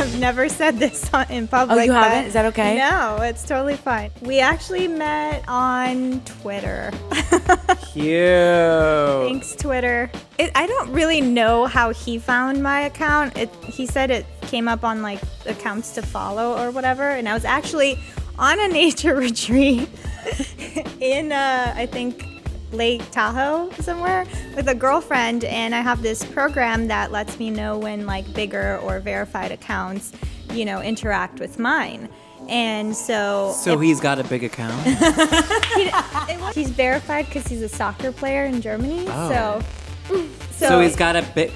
I've never said this in public. Oh, you haven't? Is that okay? No, it's totally fine. We actually met on Twitter. Cute. Thanks, Twitter. I don't really know how he found my account. He said it came up on like accounts to follow or whatever, and I was actually on a nature retreat in I think Lake Tahoe somewhere with a girlfriend, and I have this program that lets me know when like bigger or verified accounts, interact with mine. And so he's got a big account. He's verified because he's a soccer player in Germany. Oh. So he's got a big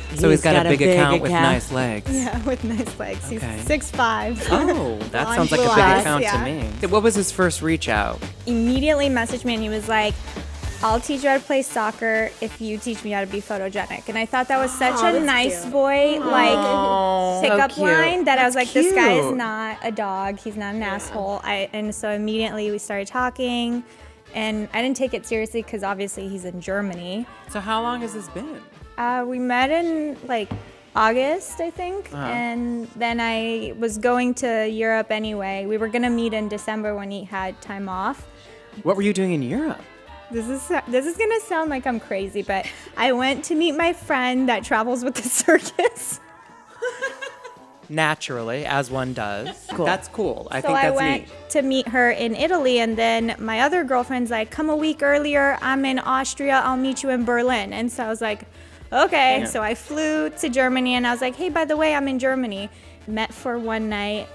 account with nice legs. Yeah, with nice legs. Okay. He's 6'5". Oh, that sounds like a big account to me. What was his first reach out? Immediately messaged me and he was like, I'll teach you how to play soccer if you teach me how to be photogenic. And I thought that was such a nice boy, pickup line that I was like, this guy is not a dog. He's not an asshole. And so immediately we started talking, and I didn't take it seriously because obviously he's in Germany. So how long has this been? We met in like August, I think. And then I was going to Europe anyway. We were going to meet in December when he had time off. What were you doing in Europe? This is gonna sound like I'm crazy, but I went to meet my friend that travels with the circus. Naturally, as one does. Cool. That's cool. I So think I that's went neat. to meet her in Italy, and then my other girlfriend's like, come a week earlier, I'm in Austria, I'll meet you in Berlin. And so I was like, okay. Yeah. So I flew to Germany, and I was like, hey, by the way, I'm in Germany. Met for one night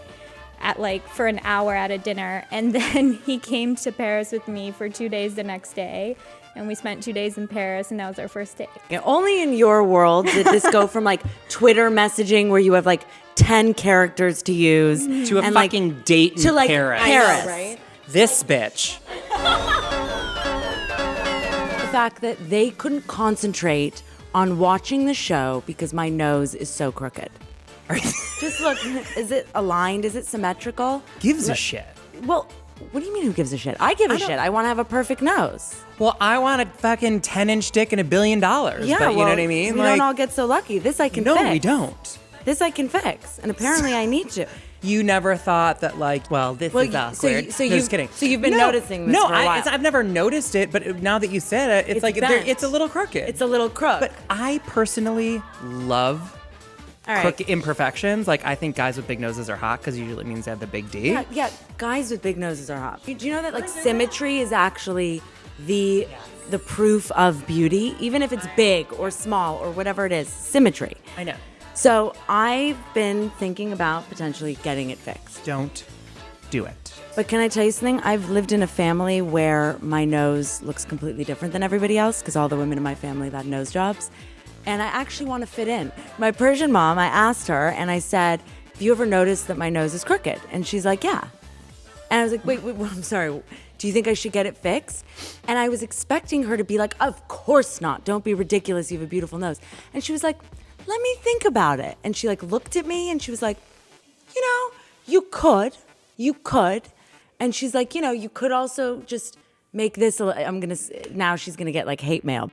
for an hour at a dinner, and then he came to Paris with me for 2 days the next day, and we spent 2 days in Paris, and that was our first date. Yeah, only in your world did this go from like Twitter messaging where you have like 10 characters to use To a and fucking date in to like Paris. Paris. Right? This bitch. The fact that they couldn't concentrate on watching the show because my nose is so crooked. Just look, is it aligned? Is it symmetrical? Gives a shit. Well, what do you mean who gives a shit? I give a shit. I want to have a perfect nose. Well, I want a fucking 10-inch dick and $1 billion. Yeah, but you know what I mean? We don't all get so lucky. This I can fix. No, we don't. This I can fix. And apparently I need to. You never thought that, like, well, this is awkward. So No, just kidding. So you've been noticing this for a while. I've never noticed it, but now that you said it, it's like bent. it's a little crooked. It's a little crook. But I personally love crooked imperfections. Like, I think guys with big noses are hot because usually it means they have the big D. Yeah, guys with big noses are hot. Do you know that like symmetry is actually the proof of beauty, even if it's big or small or whatever it is, symmetry. I know. So I've been thinking about potentially getting it fixed. Don't do it. But can I tell you something? I've lived in a family where my nose looks completely different than everybody else because all the women in my family have had nose jobs. And I actually want to fit in. My Persian mom, I asked her and I said, have you ever noticed that my nose is crooked? And she's like, yeah. And I was like, wait, I'm sorry. Do you think I should get it fixed? And I was expecting her to be like, of course not. Don't be ridiculous. You have a beautiful nose. And she was like, let me think about it. And she like looked at me and she was like, you could. And she's like, you could also just make this, now she's going to get like hate mail.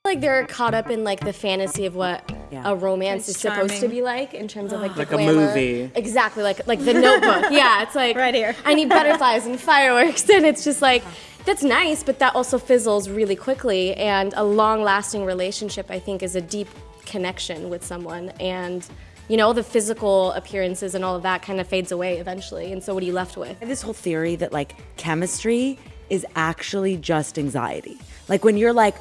Like they're caught up in like the fantasy of what a romance is supposed to be like in terms of like the Like a glamour. movie. Exactly, like the Notebook. Yeah, it's like Right here. I need butterflies and fireworks, and it's just like that's nice, but that also fizzles really quickly. And a long-lasting relationship, I think, is a deep connection with someone, and the physical appearances and all of that kind of fades away eventually. And so, what are you left with? I have this whole theory that like chemistry is actually just anxiety. Like when you're like,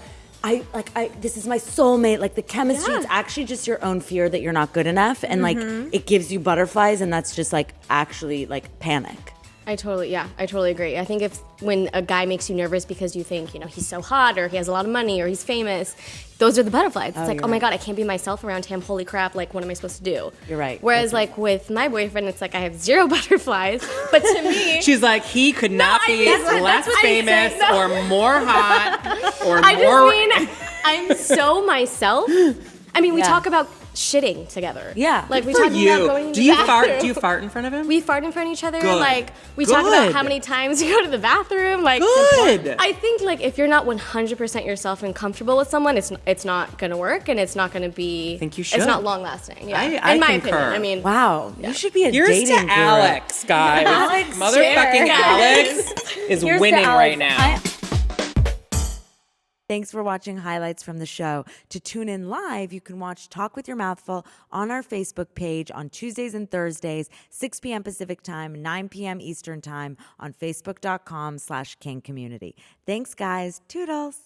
this is my soulmate, like the chemistry, it's actually just your own fear that you're not good enough. And like, it gives you butterflies and that's just like actually like panic. I totally agree. I think when a guy makes you nervous because you think, he's so hot or he has a lot of money or he's famous, those are the butterflies. It's like, oh my God, I can't be myself around him. Holy crap, like, what am I supposed to do? You're right. Whereas like with my boyfriend, it's like I have zero butterflies. But to me, She's like, he could not be less famous or more hot or I more. just mean, I'm so myself. I mean, we talk about shitting together. Yeah. Like we For talk about you. going to Do the you bathroom. fart? Do you fart in front of him? We fart in front of each other. Good. Like we talk about Good. how many times you go to the bathroom. Like Good. I think like if you're not 100% yourself and comfortable with someone, it's not gonna work and it's not gonna be. I think you should. It's not long lasting. Yeah. I in my concur. opinion. I mean. Wow, you should be a Here's dating to guru. Alex, guys. Alex, Motherfucking share. Alex is Here's to winning Alex. right now. Thanks for watching highlights from the show. To tune in live, you can watch Talk with Your Mouthful on our Facebook page on Tuesdays and Thursdays, 6 p.m. Pacific Time, 9 p.m. Eastern Time on Facebook.com/KingCommunity. Thanks, guys. Toodles.